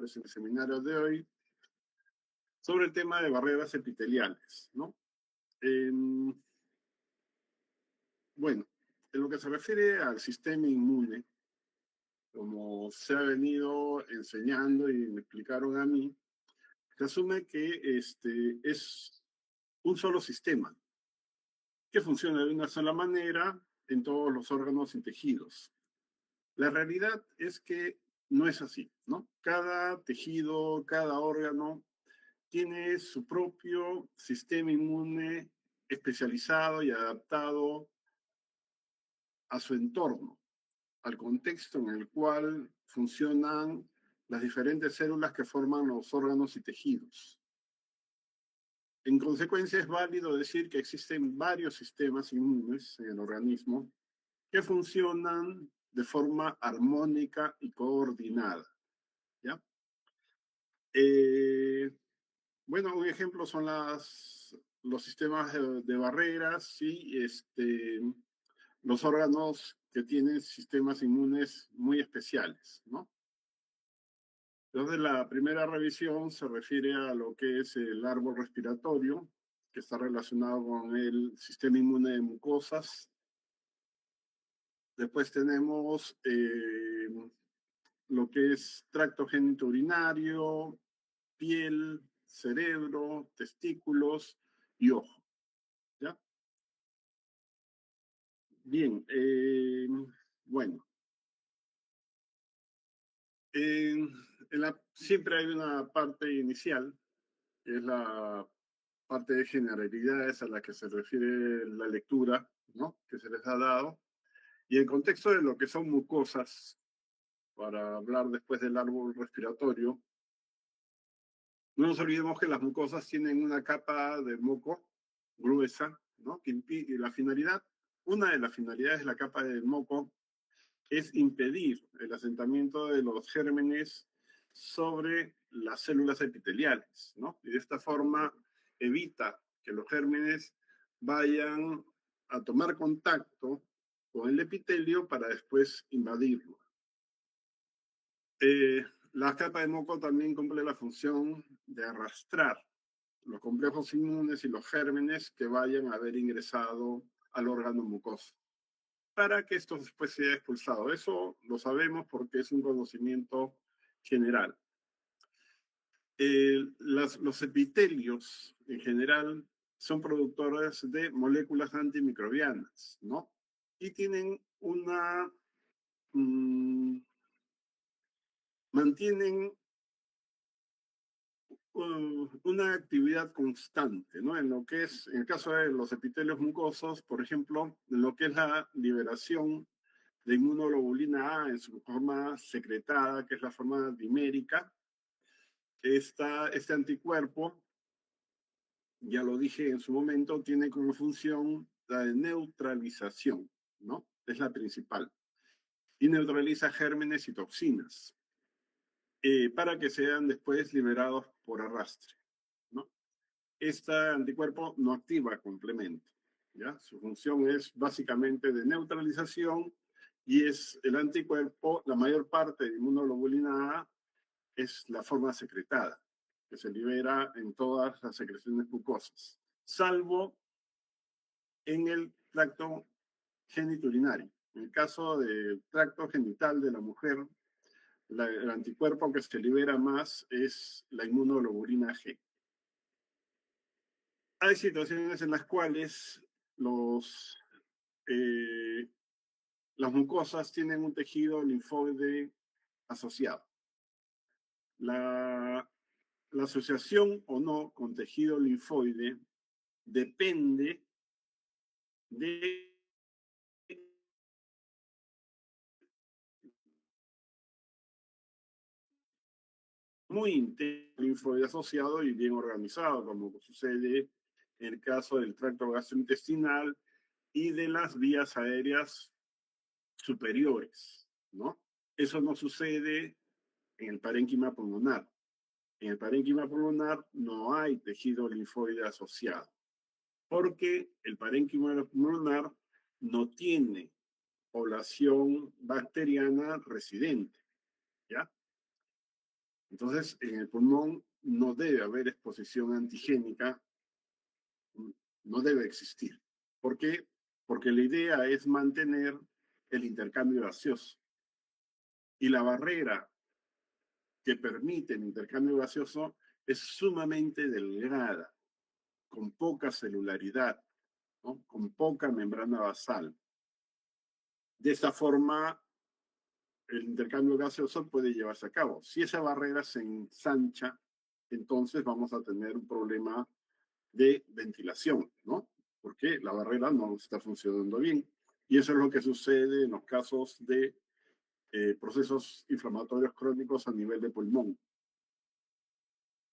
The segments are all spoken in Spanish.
presente seminario de hoy sobre el tema de barreras epiteliales, ¿no? Bueno, en lo que se refiere al sistema inmune, como se ha venido enseñando y me explicaron a mí, se asume que es un solo sistema que funciona de una sola manera en todos los órganos y tejidos. La realidad es que no es así, ¿no? Cada tejido, cada órgano tiene su propio sistema inmune especializado y adaptado a su entorno, al contexto en el cual funcionan las diferentes células que forman los órganos y tejidos. En consecuencia, es válido decir que existen varios sistemas inmunes en el organismo que funcionan de forma armónica y coordinada, ¿ya? Bueno, un ejemplo son los sistemas de barreras y los órganos que tienen sistemas inmunes muy especiales, ¿no? Entonces, la primera revisión se refiere a lo que es el árbol respiratorio, que está relacionado con el sistema inmune de mucosas. Después tenemos lo que es tracto genitourinario, piel, cerebro, testículos y ojo, ¿ya? Bien, bueno. Siempre hay una parte inicial, que es la parte de generalidades a la que se refiere la lectura, ¿no? Que se les ha dado. Y en contexto de lo que son mucosas, para hablar después del árbol respiratorio, no nos olvidemos que las mucosas tienen una capa de moco gruesa, ¿no? Y una de las finalidades de la capa de moco es impedir el asentamiento de los gérmenes sobre las células epiteliales, ¿no? Y de esta forma evita que los gérmenes vayan a tomar contacto con el epitelio para después invadirlo. La capa de moco también cumple la función de arrastrar los complejos inmunes y los gérmenes que vayan a haber ingresado al órgano mucoso, para que esto después sea expulsado. Eso lo sabemos porque es un conocimiento general. Los epitelios, en general, son productores de moléculas antimicrobianas, ¿no? Y tienen mantienen una actividad constante, ¿no? En el caso de los epitelios mucosos, por ejemplo, en lo que es la liberación de inmunoglobulina A en su forma secretada, que es la forma dimérica. Este anticuerpo, ya lo dije en su momento, tiene como función la de neutralización, ¿no? Es la principal. Y neutraliza gérmenes y toxinas para que sean después liberados por arrastre, ¿no? Este anticuerpo no activa complemento, ¿ya? Su función es básicamente de neutralización y es el anticuerpo, la mayor parte de inmunoglobulina A es la forma secretada, que se libera en todas las secreciones mucosas, salvo en el tracto genitourinario. En el caso del tracto genital de la mujer, el anticuerpo que se libera más es la inmunoglobulina G. Hay situaciones en las cuales las mucosas tienen un tejido linfoide asociado. La asociación o no con tejido linfoide depende de muy intenso linfoide asociado y bien organizado, como sucede en el caso del tracto gastrointestinal y de las vías aéreas superiores, ¿no? Eso no sucede en el parénquima pulmonar. En el parénquima pulmonar no hay tejido linfoide asociado, porque el parénquima pulmonar no tiene población bacteriana residente, ¿ya? Entonces, en el pulmón no debe haber exposición antigénica, no debe existir. ¿Por qué? Porque la idea es mantener el intercambio gaseoso. Y la barrera que permite el intercambio gaseoso es sumamente delgada, con poca celularidad, ¿no? Con poca membrana basal. De esa forma, el intercambio gaseoso puede llevarse a cabo. Si esa barrera se ensancha, entonces vamos a tener un problema de ventilación, ¿no? Porque la barrera no está funcionando bien. Y eso es lo que sucede en los casos de procesos inflamatorios crónicos a nivel de pulmón.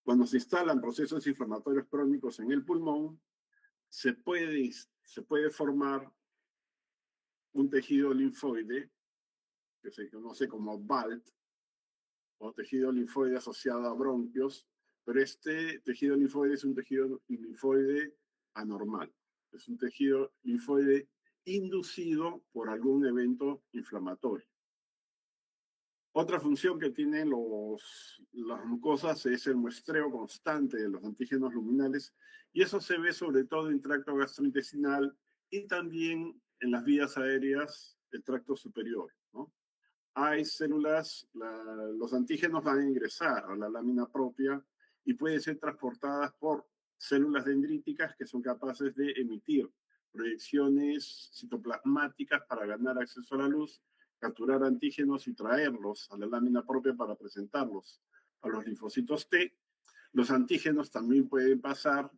Cuando se instalan procesos inflamatorios crónicos en el pulmón, se puede formar un tejido linfoide que se conoce como BALT, o tejido linfoide asociado a bronquios, pero este tejido linfoide es un tejido linfoide anormal. Es un tejido linfoide inducido por algún evento inflamatorio. Otra función que tienen las mucosas es el muestreo constante de los antígenos luminales, y eso se ve sobre todo en tracto gastrointestinal y también en las vías aéreas del tracto superior, ¿no? Hay células, los antígenos van a ingresar a la lámina propia y pueden ser transportadas por células dendríticas que son capaces de emitir proyecciones citoplasmáticas para ganar acceso a la luz, capturar antígenos y traerlos a la lámina propia para presentarlos a los linfocitos T. Los antígenos también pueden pasar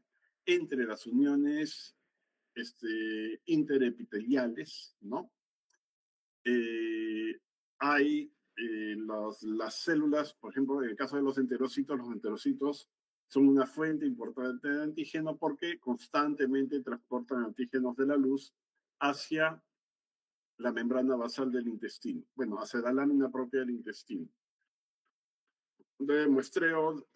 entre las uniones interepiteliales, ¿no? Hay las células, por ejemplo, en el caso de los enterocitos son una fuente importante de antígeno porque constantemente transportan antígenos de la luz hacia la membrana basal del intestino, bueno, hacia la lámina propia del intestino. El muestreo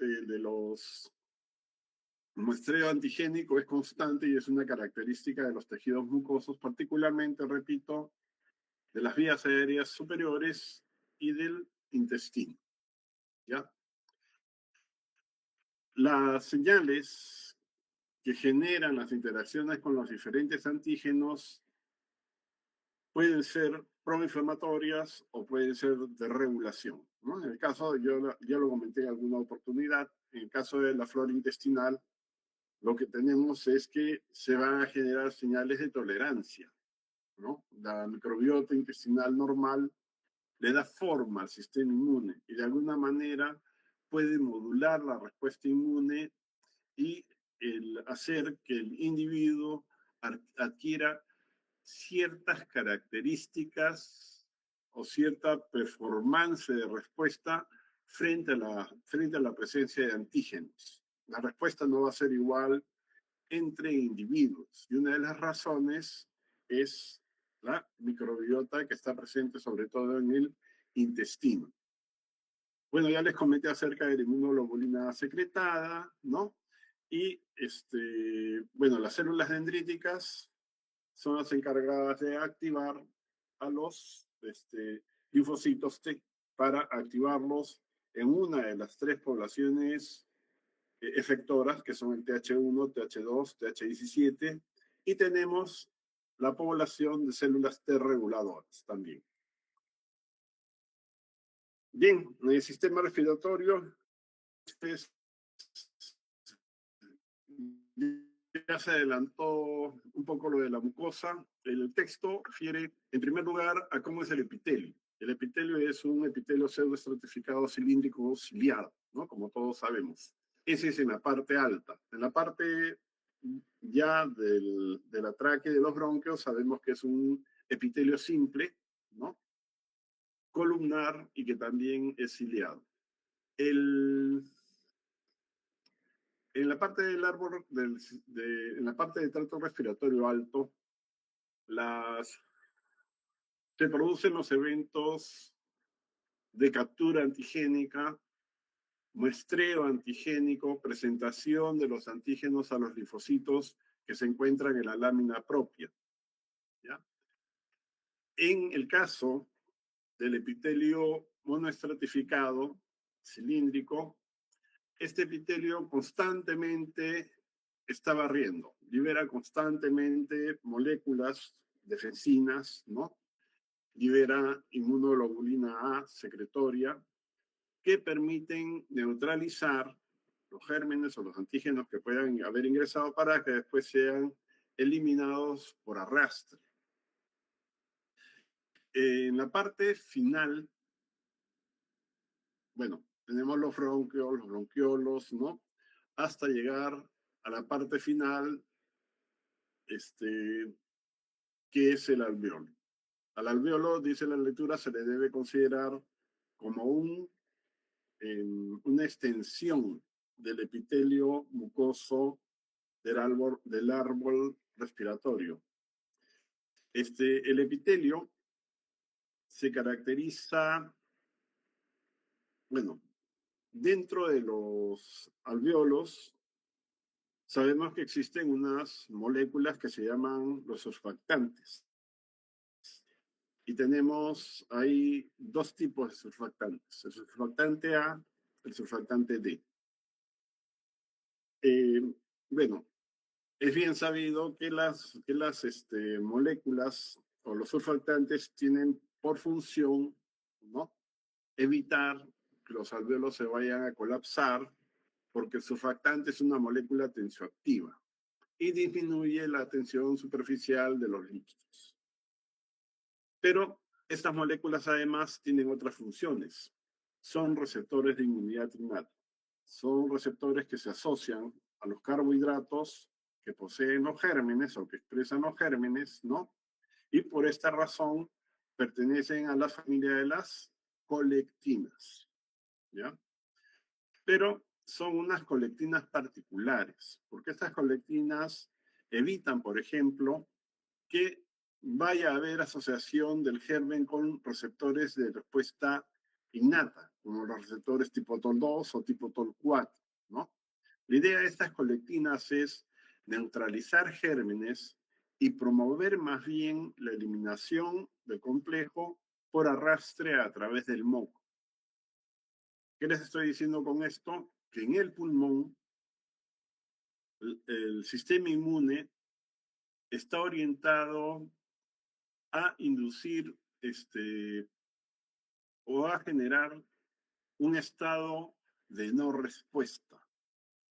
antigénico es constante y es una característica de los tejidos mucosos, particularmente, repito, de las vías aéreas superiores y del intestino. ¿Ya? Las señales que generan las interacciones con los diferentes antígenos pueden ser proinflamatorias o pueden ser de regulación, ¿no? En el caso, yo lo comenté en alguna oportunidad, en el caso de la flora intestinal, lo que tenemos es que se van a generar señales de tolerancia, ¿no? La microbiota intestinal normal le da forma al sistema inmune y de alguna manera puede modular la respuesta inmune y hacer que el individuo adquiera ciertas características o cierta performance de respuesta frente a la presencia de antígenos. La respuesta no va a ser igual entre individuos y una de las razones es la microbiota que está presente sobre todo en el intestino. Bueno, ya les comenté acerca de la inmunoglobulina secretada, ¿no? Y, bueno, las células dendríticas son las encargadas de activar a los linfocitos T para activarlos en una de las tres poblaciones efectoras, que son el TH1, TH2, TH17, y tenemos la población de células T reguladoras también. Bien, en el sistema respiratorio, ya se adelantó un poco lo de la mucosa. El texto refiere, en primer lugar, a cómo es el epitelio. El epitelio es un epitelio pseudoestratificado cilíndrico ciliado, ¿no? Como todos sabemos. Ese es en la parte alta. En la parte ya de la tráquea y de los bronquios sabemos que es un epitelio simple, ¿no? Columnar y que también es ciliado. En la parte del árbol, en la parte del tracto respiratorio alto, se producen los eventos de captura antigénica, muestreo antigénico, presentación de los antígenos a los linfocitos que se encuentran en la lámina propia, ¿ya? En el caso del epitelio monoestratificado, cilíndrico, este epitelio constantemente está barriendo, libera constantemente moléculas defensinas, ¿no? Libera inmunoglobulina A secretoria que permiten neutralizar los gérmenes o los antígenos que puedan haber ingresado para que después sean eliminados por arrastre. En la parte final, bueno, tenemos los bronquios, los bronquiolos, ¿no? Hasta llegar a la parte final, que es el alveolo. Al alveolo, dice la lectura, se le debe considerar como una extensión del epitelio mucoso del árbol respiratorio. El epitelio se caracteriza, bueno, dentro de los alveolos, sabemos que existen unas moléculas que se llaman los surfactantes. Y tenemos ahí dos tipos de surfactantes, el surfactante A, el surfactante D. Bueno, es bien sabido que las moléculas o los surfactantes tienen por función, ¿no?, evitar que los alveolos se vayan a colapsar, porque el surfactante es una molécula tensioactiva y disminuye la tensión superficial de los líquidos. Pero estas moléculas además tienen otras funciones. Son receptores de inmunidad innata. Son receptores que se asocian a los carbohidratos que poseen los gérmenes o que expresan los gérmenes, ¿no? Y por esta razón pertenecen a la familia de las colectinas, ¿ya? Pero son unas colectinas particulares, porque estas colectinas evitan, por ejemplo, que vaya a haber asociación del germen con receptores de respuesta innata, como los receptores tipo TOL2 o tipo TOL4, ¿no? La idea de estas colectinas es neutralizar gérmenes y promover más bien la eliminación del complejo por arrastre a través del moco. ¿Qué les estoy diciendo con esto? Que en el pulmón el sistema inmune está orientado a inducir o a generar un estado de no respuesta,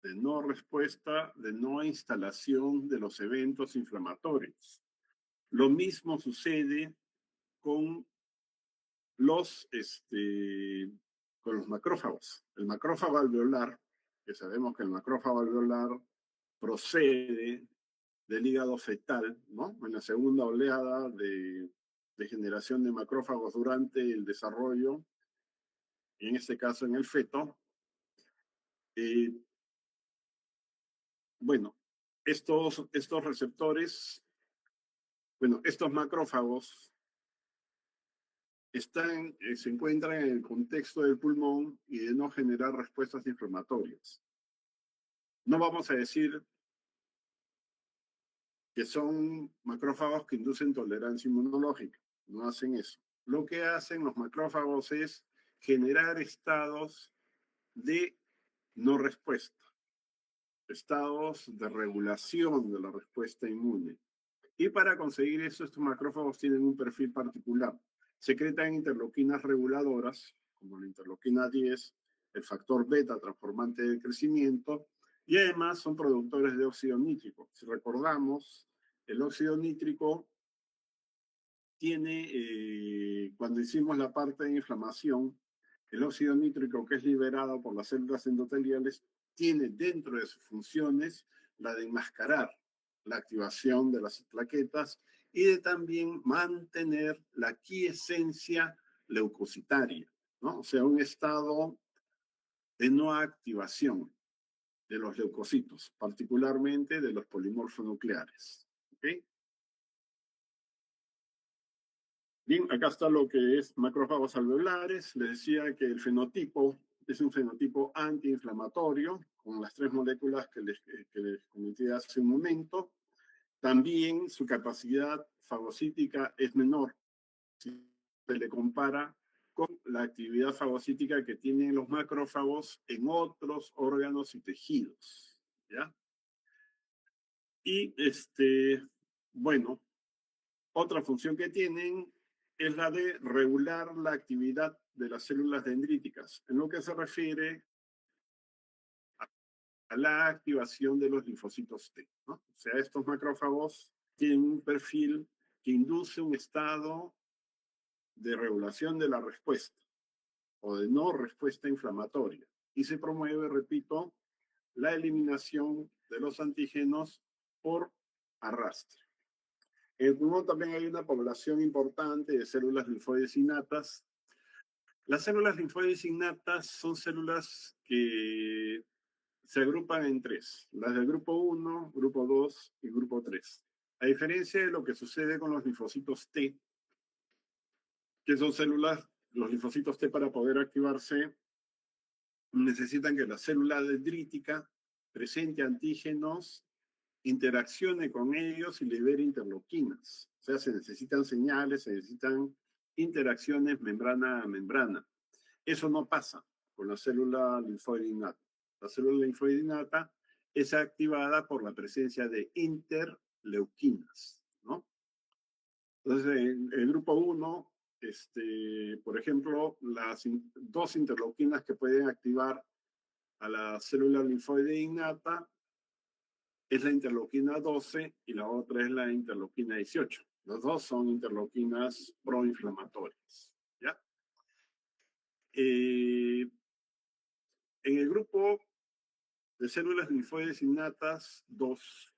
de no instalación de los eventos inflamatorios. Lo mismo sucede con los macrófagos. El macrófago alveolar, que sabemos que el macrófago alveolar procede del hígado fetal, ¿no? En la segunda oleada de generación de macrófagos durante el desarrollo, y en este caso en el feto. Bueno, estos receptores, bueno, estos macrófagos se encuentran en el contexto del pulmón y de no generar respuestas inflamatorias. No vamos a decir que son macrófagos que inducen tolerancia inmunológica, no hacen eso. Lo que hacen los macrófagos es generar estados de no respuesta, estados de regulación de la respuesta inmune. Y para conseguir eso, estos macrófagos tienen un perfil particular. Secretan interleuquinas reguladoras, como la interleuquina 10, el factor beta transformante del crecimiento, y además son productores de óxido nítrico. Si recordamos, el óxido nítrico tiene, cuando hicimos la parte de inflamación, el óxido nítrico que es liberado por las células endoteliales tiene dentro de sus funciones la de enmascarar la activación de las plaquetas y de también mantener la quiescencia leucocitaria, ¿no? O sea, un estado de no activación de los leucocitos, particularmente de los polimorfonucleares. ¿Okay? Bien, acá está lo que es macrófagos alveolares. Les decía que el fenotipo es un fenotipo antiinflamatorio, con las tres moléculas que les comenté hace un momento. También su capacidad fagocítica es menor si se le compara con la actividad fagocítica que tienen los macrófagos en otros órganos y tejidos, ¿ya? Y, bueno, otra función que tienen es la de regular la actividad de las células dendríticas, en lo que se refiere a la activación de los linfocitos T, ¿no? O sea, estos macrófagos tienen un perfil que induce un estado de regulación de la respuesta o de no respuesta inflamatoria y se promueve, repito, la eliminación de los antígenos por arrastre. En el pulmón también hay una población importante de células linfoides innatas. Las células linfoides innatas son células que se agrupan en tres, las del grupo 1, grupo 2 y grupo 3. A diferencia de lo que sucede con los linfocitos T, que son células, los linfocitos T para poder activarse necesitan que la célula dendrítica presente antígenos, interaccione con ellos y libere interleuquinas. O sea, se necesitan señales, se necesitan interacciones membrana a membrana. Eso no pasa con la célula linfoide innata. La célula linfoide innata es activada por la presencia de interleuquinas, ¿no? Entonces, en el grupo 1, por ejemplo, las dos interleuquinas que pueden activar a la célula linfoide innata es la interleuquina 12 y la otra es la interleuquina 18. Las dos son interleuquinas proinflamatorias, ¿ya? En el grupo de células linfoides innatas 2,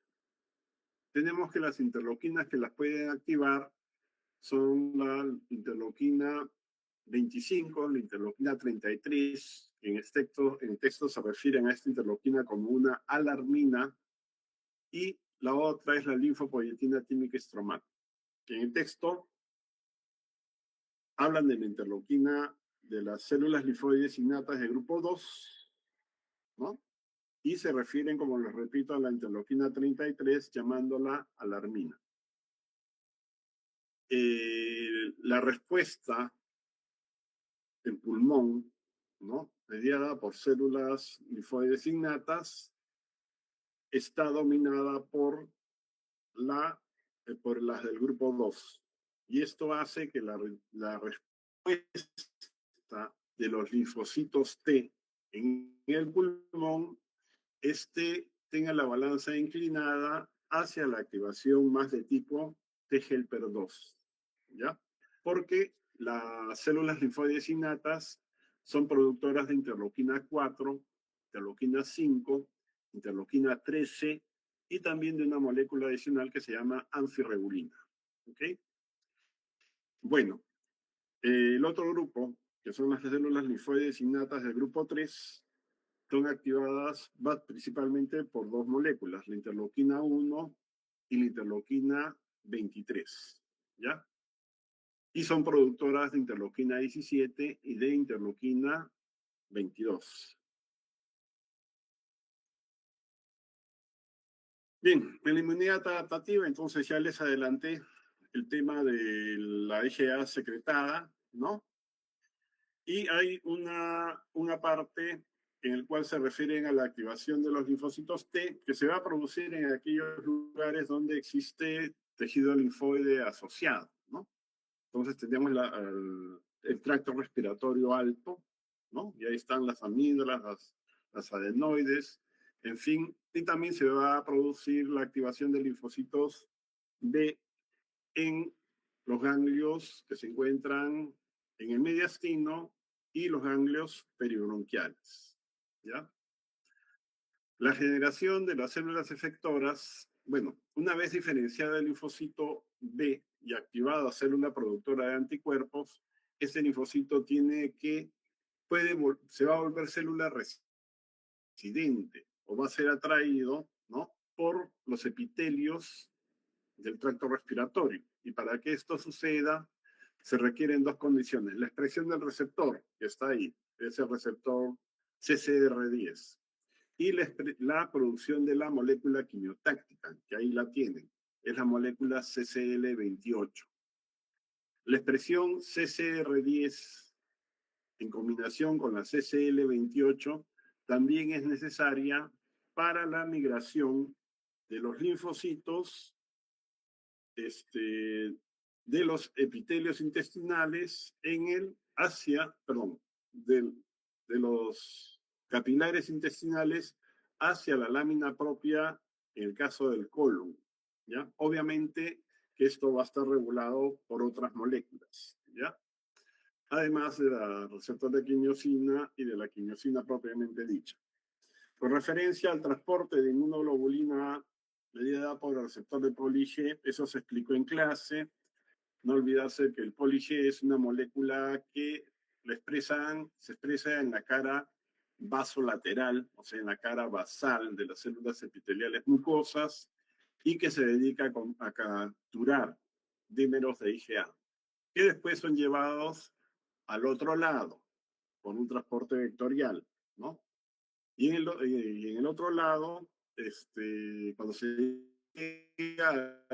tenemos que las interleuquinas que las pueden activar son la interleuquina 25, la interleuquina 33, en texto se refieren a esta interleuquina como una alarmina, y la otra es la linfopoietina tímica estromal. En el texto hablan de la interleuquina de las células linfoides innatas de grupo 2, ¿no? Y se refieren, como les repito, a la interleuquina 33 llamándola alarmina. La respuesta en pulmón, ¿no?, mediada por células linfoides innatas, está dominada por las del grupo 2. Y esto hace que la respuesta de los linfocitos T en el pulmón tenga la balanza inclinada hacia la activación más de tipo T-helper 2, ¿ya? Porque las células linfoides innatas son productoras de interleuquina 4, interleuquina 5, interleuquina 13 y también de una molécula adicional que se llama anfirregulina. ¿Ok? Bueno, el otro grupo, que son las células linfoides innatas del grupo 3, son activadas principalmente por dos moléculas, la interleuquina 1 y la interleuquina 23, ¿ya? Y son productoras de interleuquina 17 y de interleuquina 22. Bien, en la inmunidad adaptativa, entonces ya les adelanté el tema de la IgA secretada, ¿no? Y hay una parte en la cual se refieren a la activación de los linfocitos T, que se va a producir en aquellos lugares donde existe tejido linfoide asociado, ¿no? Entonces tenemos el tracto respiratorio alto, ¿no? Y ahí están las amígdalas, las adenoides, en fin, y también se va a producir la activación de linfocitos B en los ganglios que se encuentran en el mediastino y los ganglios peribronquiales, ¿ya? La generación de las células efectoras, bueno, una vez diferenciada el linfocito B y activada célula productora de anticuerpos, ese linfocito se va a volver célula residente o va a ser atraído, ¿no?, por los epitelios del tracto respiratorio. Y para que esto suceda, se requieren dos condiciones. La expresión del receptor, que está ahí, es el receptor CCR10, y la producción de la molécula quimiotáctica, que ahí la tienen, es la molécula CCL28. La expresión CCR10 en combinación con la CCL28, también es necesaria para la migración de los linfocitos de los epitelios intestinales de los capilares intestinales hacia la lámina propia en el caso del colon, ¿ya? Obviamente que esto va a estar regulado por otras moléculas, ¿ya? Además de la receptor de quimiosina y de la quimiosina propiamente dicha. Con referencia al transporte de inmunoglobulina A medida por el receptor de poli-G, eso se explicó en clase. No olvidarse que el poli-G es una molécula que se expresa en la cara vasolateral, o sea, en la cara basal de las células epiteliales mucosas y que se dedica a capturar dímeros de IgA, que después son llevados al otro lado por un transporte vectorial, ¿no? Y en el otro lado, cuando se llega a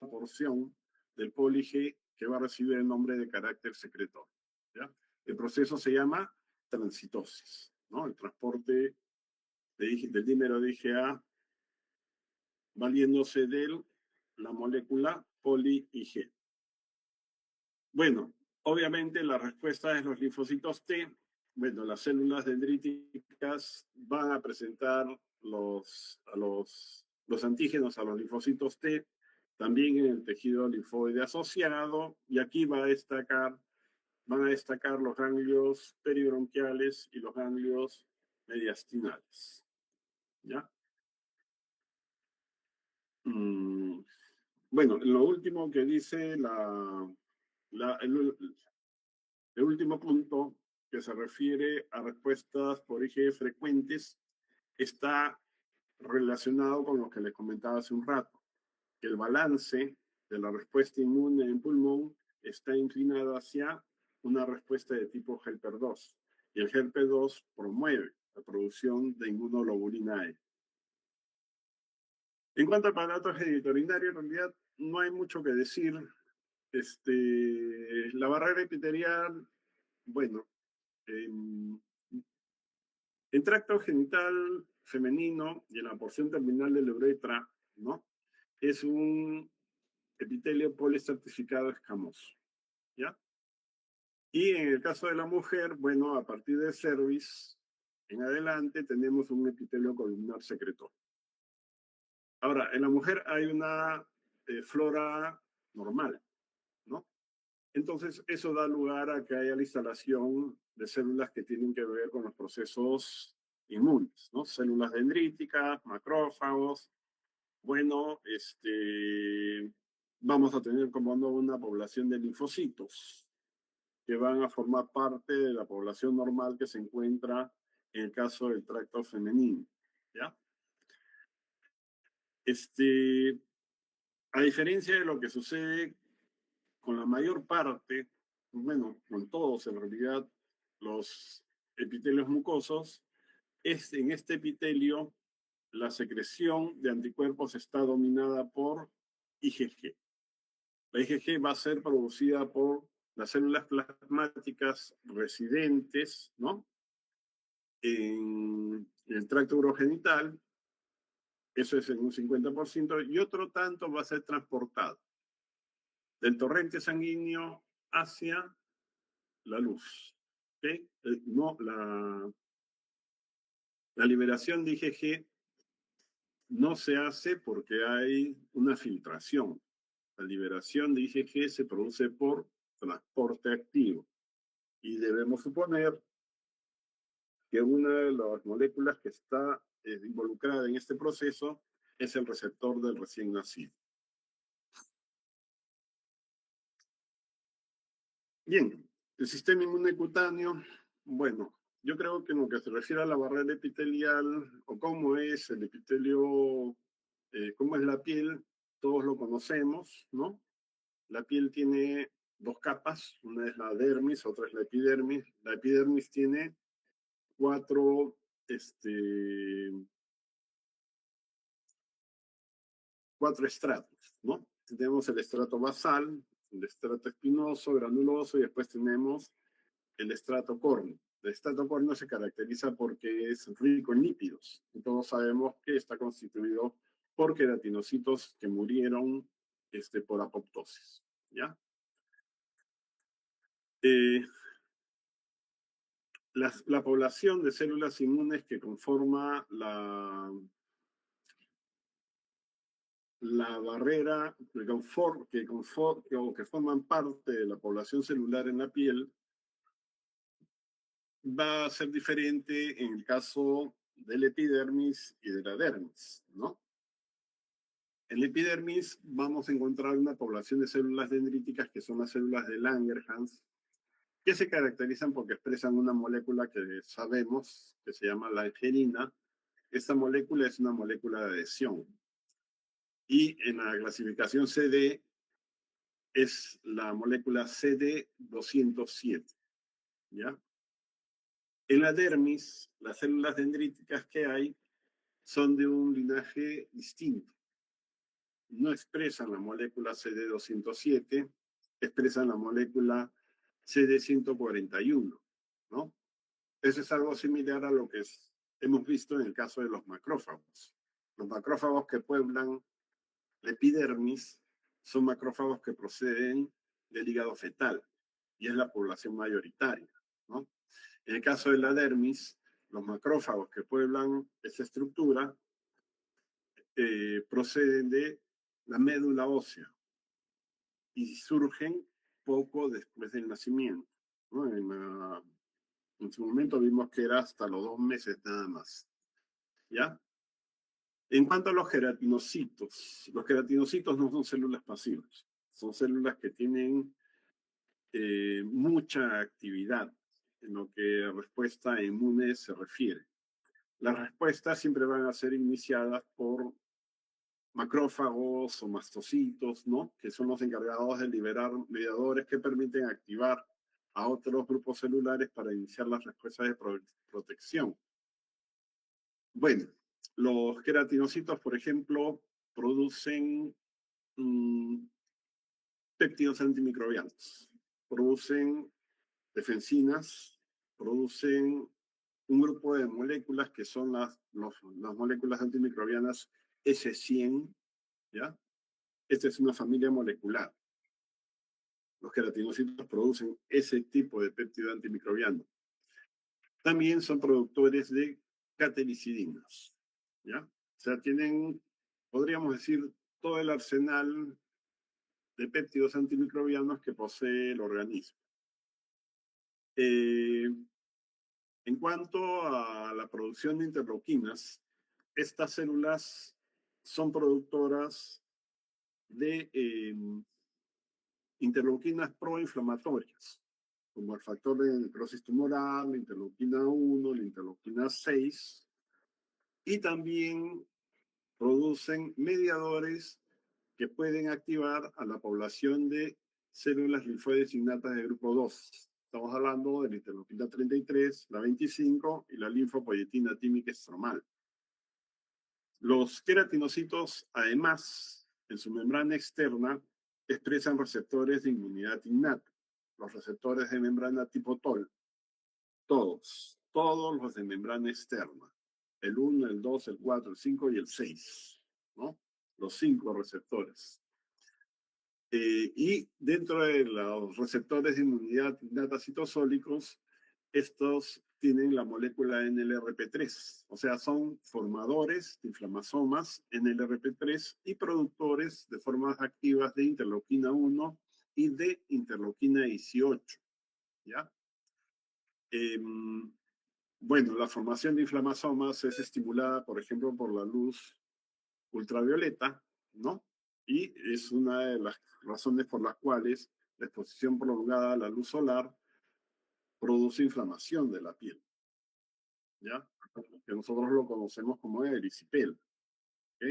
la porción del poli-G que va a recibir el nombre de carácter secretor, ¿ya? El proceso se llama transitosis, ¿no? El transporte del dímero de IgA valiéndose de la molécula poli-Ig. Bueno, obviamente la respuesta es los linfocitos T. Bueno, las células dendríticas van a presentar los antígenos a los linfocitos T, también en el tejido linfoide asociado, y aquí van a destacar los ganglios peribronquiales y los ganglios mediastinales. ¿Ya? Bueno, lo último que dice el último punto que se refiere a respuestas por IgE frecuentes está relacionado con lo que les comentaba hace un rato, que el balance de la respuesta inmune en pulmón está inclinado hacia una respuesta de tipo helper 2, y el helper 2 promueve la producción de inmunoglobulina E. En cuanto al aparato genitourinario, en realidad no hay mucho que decir. La barrera epitelial, bueno, en tracto genital femenino y en la porción terminal de la uretra, ¿no? Es un epitelio poliestratificado escamoso, ¿ya? Y en el caso de la mujer, bueno, a partir del cervix en adelante tenemos un epitelio columnar secretor. Ahora, en la mujer hay una flora normal, ¿no? Entonces, eso da lugar a que haya la instalación de células que tienen que ver con los procesos inmunes, ¿no? Células dendríticas, macrófagos. Bueno, vamos a tener como no una población de linfocitos que van a formar parte de la población normal que se encuentra en el caso del tracto femenino, ¿ya? A diferencia de lo que sucede con la mayor parte, bueno, con todos en realidad, los epitelios mucosos, en este epitelio la secreción de anticuerpos está dominada por IgG. La IgG va a ser producida por las células plasmáticas residentes, ¿no? En el tracto urogenital, eso es en un 50%, y otro tanto va a ser transportado del torrente sanguíneo hacia la luz. ¿Okay? No, la liberación de IgG no se hace porque hay una filtración. La liberación de IgG se produce por transporte activo. Y debemos suponer que una de las moléculas que está involucrada en este proceso es el receptor del recién nacido. Bien, el sistema inmune cutáneo, bueno, yo creo que en lo que se refiere a la barrera epitelial o cómo es el epitelio, cómo es la piel, todos lo conocemos, ¿no? La piel tiene dos capas, una es la dermis, otra es la epidermis. La epidermis tiene cuatro estratos, ¿no? tenemos el estrato basal, el estrato espinoso, granuloso, y después tenemos el estrato córneo. El estrato córneo se caracteriza porque es rico en lípidos. Y todos sabemos que está constituido por queratinocitos que murieron por apoptosis. ¿Ya? Eh, la población de células inmunes que conforma la barrera que forman parte de la población celular en la piel va a ser diferente en el caso del epidermis y de la dermis, ¿no? En la epidermis vamos a encontrar una población de células dendríticas que son las células de Langerhans, que se caracterizan porque expresan una molécula que sabemos que se llama la angelina. Esta molécula es una molécula de adhesión. Y en la clasificación CD es la molécula CD207, ¿ya? En la dermis, las células dendríticas que hay son de un linaje distinto. No expresan la molécula CD207, expresan la molécula CD141, ¿no? Eso es algo similar a lo que hemos visto en el caso de los macrófagos. Los macrófagos que pueblan la epidermis son macrófagos que proceden del hígado fetal y es la población mayoritaria, ¿no? En el caso de la dermis, los macrófagos que pueblan esa estructura proceden de la médula ósea y surgen poco después del nacimiento, ¿no? En su momento vimos que era hasta los 2 meses nada más, ¿ya? En cuanto a los queratinocitos no son células pasivas, son células que tienen mucha actividad en lo que a respuesta inmune se refiere. Las respuestas siempre van a ser iniciadas por macrófagos o mastocitos, ¿no? Que son los encargados de liberar mediadores que permiten activar a otros grupos celulares para iniciar las respuestas de protección. Bueno, los queratinocitos, por ejemplo, producen péptidos antimicrobianos, producen defensinas, producen un grupo de moléculas que son las moléculas antimicrobianas S100, ¿ya? Esta es una familia molecular. Los queratinocitos producen ese tipo de péptido antimicrobiano. También son productores de catelicidinas, ¿ya? O sea, tienen, podríamos decir, todo el arsenal de péptidos antimicrobianos que posee el organismo. En cuanto a la producción de interleuquinas, estas células son productoras de interleuquinas proinflamatorias, como el factor de necrosis tumoral, la interleuquina 1, la interleuquina 6, y también producen mediadores que pueden activar a la población de células linfoides innatas de grupo 2. Estamos hablando de la interleuquina 33, la 25 y la linfopoyetina tímica estromal. Los queratinocitos, además, en su membrana externa, expresan receptores de inmunidad innata, los receptores de membrana tipo TOL, todos los de membrana externa, el 1, el 2, el 4, el 5 y el 6, ¿no? Los 5 receptores. Y dentro de los receptores de inmunidad innata citosólicos, estos tienen la molécula NLRP3, o sea, son formadores de inflamasomas NLRP3 y productores de formas activas de interleuquina 1 y de interleuquina 18, ¿ya? Bueno, la formación de inflamasomas es estimulada, por ejemplo, por la luz ultravioleta, ¿no? Y es una de las razones por las cuales la exposición prolongada a la luz solar produce inflamación de la piel, ¿ya? Que nosotros lo conocemos como erisipela, ¿ok?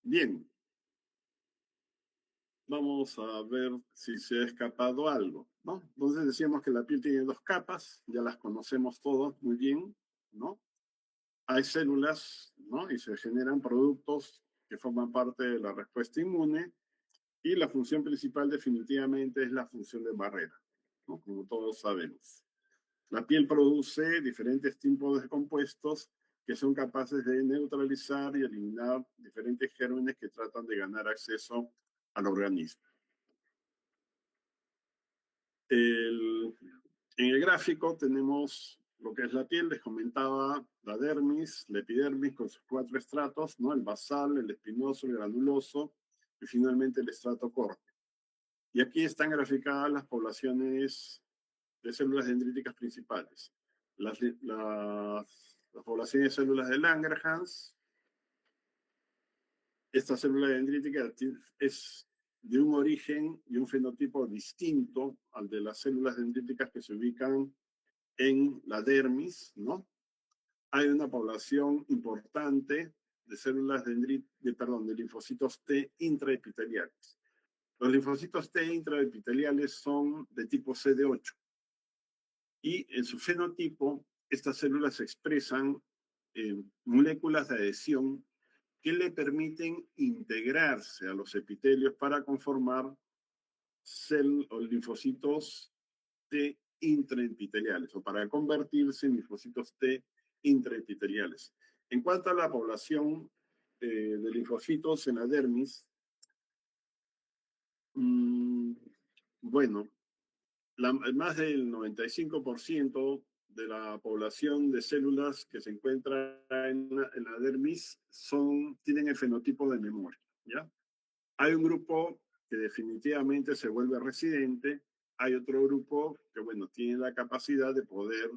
Bien, vamos a ver si se ha escapado algo, ¿no? Entonces decíamos que la piel tiene 2 capas, ya las conocemos todos muy bien, ¿no? hay células, ¿no? Y se generan productos que forman parte de la respuesta inmune y la función principal definitivamente es la función de barrera, ¿no? Como todos sabemos. La piel produce diferentes tipos de compuestos que son capaces de neutralizar y eliminar diferentes gérmenes que tratan de ganar acceso al organismo. El, en el gráfico tenemos lo que es la piel, les comentaba la dermis, la epidermis con sus 4 estratos, ¿no? El basal, el espinoso, el granuloso y finalmente el estrato córneo. Y aquí están graficadas las poblaciones de células dendríticas principales. Las poblaciones de células de Langerhans. Esta célula dendrítica es de un origen y un fenotipo distinto al de las células dendríticas que se ubican en la dermis, ¿no? Hay una población importante de células de linfocitos T intraepiteliales. Los linfocitos T intraepiteliales son de tipo CD8 y en su fenotipo estas células expresan moléculas de adhesión que le permiten integrarse a los epitelios para conformar o linfocitos T intraepiteliales o para convertirse en linfocitos T intraepiteliales. En cuanto a la población de linfocitos en la dermis, bueno, más del 95% de la población de células que se encuentra en la dermis tienen el fenotipo de memoria, ¿ya? Hay un grupo que definitivamente se vuelve residente, hay otro grupo que, bueno, tiene la capacidad de poder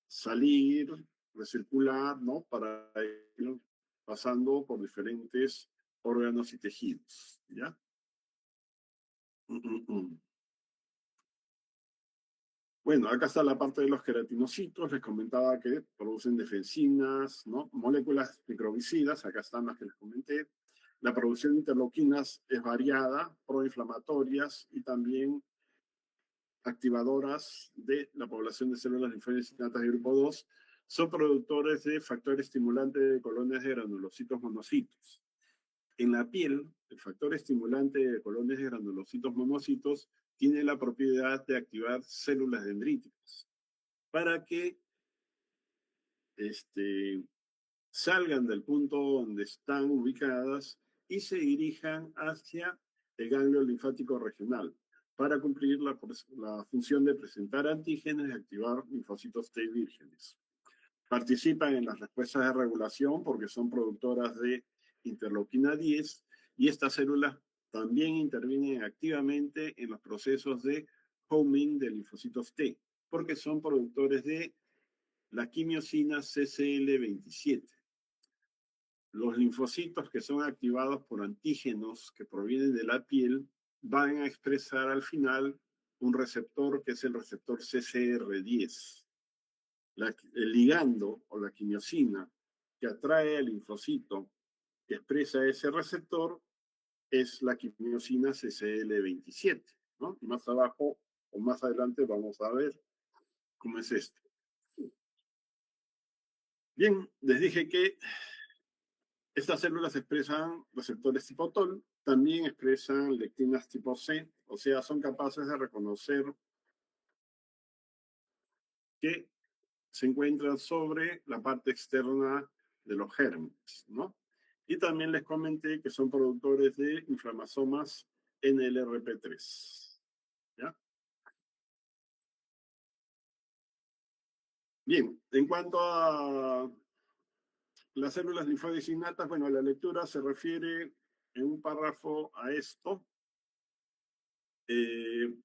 salir, recircular, ¿no? Para ir pasando por diferentes órganos y tejidos, ¿ya? Bueno, acá está la parte de los queratinocitos. Les comentaba que producen defensinas, ¿no? Moléculas microbicidas. Acá están las que les comenté. La producción de interleuquinas es variada, proinflamatorias y también activadoras de la población de células linfóides innatas de grupo 2. Son productores de factor estimulante de colonias de granulocitos monocitos. En la piel, el factor estimulante de colonias de granulocitos monocitos tiene la propiedad de activar células dendríticas para que salgan del punto donde están ubicadas y se dirijan hacia el ganglio linfático regional para cumplir la función de presentar antígenos y activar linfocitos T vírgenes. Participan en las respuestas de regulación porque son productoras de interleuquina 10 y estas células también intervienen activamente en los procesos de homing de linfocitos T porque son productores de la quimiosina CCL27. Los linfocitos que son activados por antígenos que provienen de la piel van a expresar al final un receptor que es el receptor CCR10. El ligando o la quimiosina que atrae al linfocito que expresa ese receptor es la quimiosina CCL27, ¿no? Y más abajo o más adelante vamos a ver cómo es esto. Bien, les dije que estas células expresan receptores tipo TOL, también expresan lectinas tipo C, o sea, son capaces de reconocer que se encuentran sobre la parte externa de los gérmenes, ¿no? Y también les comenté que son productores de inflamasomas NLRP3, ¿ya? Bien, en cuanto a las células linfoides innatas, bueno, la lectura se refiere en un párrafo a esto.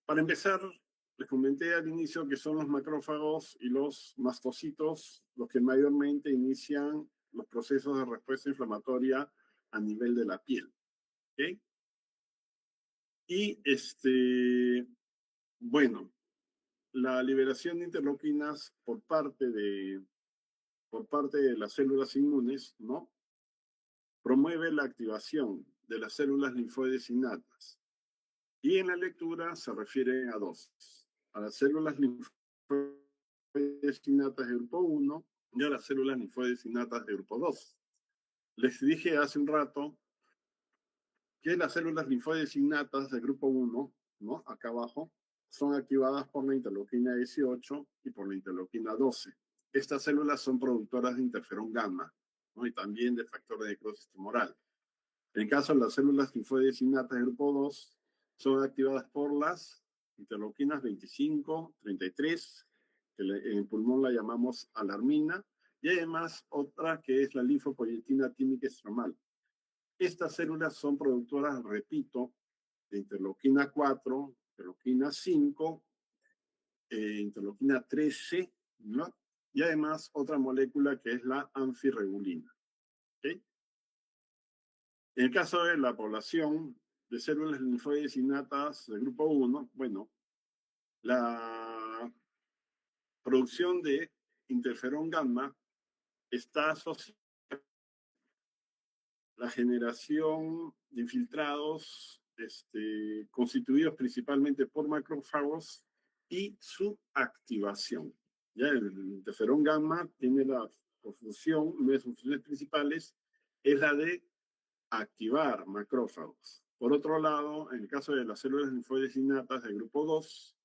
Para empezar, les comenté al inicio que son los macrófagos y los mastocitos los que mayormente inician los procesos de respuesta inflamatoria a nivel de la piel. ¿Okay? Y bueno, la liberación de interleuquinas por parte de las células inmunes, ¿no? Promueve la activación de las células linfoides innatas. Y en la lectura se refiere a dos: a las células linfoides innatas de grupo 1 ya las células linfoides innatas de grupo 2. Les dije hace un rato que las células linfoides innatas del grupo 1, ¿no? Acá abajo, son activadas por la interleuquina 18 y por la interleuquina 12. Estas células son productoras de interferón gamma, ¿no? Y también de factor de necrosis tumoral. En el caso de las células linfoides innatas del grupo 2, son activadas por las interleuquinas 25, 33, que en el pulmón la llamamos alarmina, y además otra que es la linfopoyetina tímica estromal. Estas células son productoras, repito, de interleuquina 4, interleuquina 5, interleuquina 13, ¿no? Y además otra molécula que es la anfirregulina. ¿Okay? En el caso de la población de células linfoides innatas del grupo 1, bueno, la producción de interferón gamma está asociada a la generación de infiltrados constituidos principalmente por macrófagos y su activación. ¿Ya? El interferón gamma tiene la función, una de sus funciones principales es la de activar macrófagos. Por otro lado, en el caso de las células linfoides innatas del grupo 2,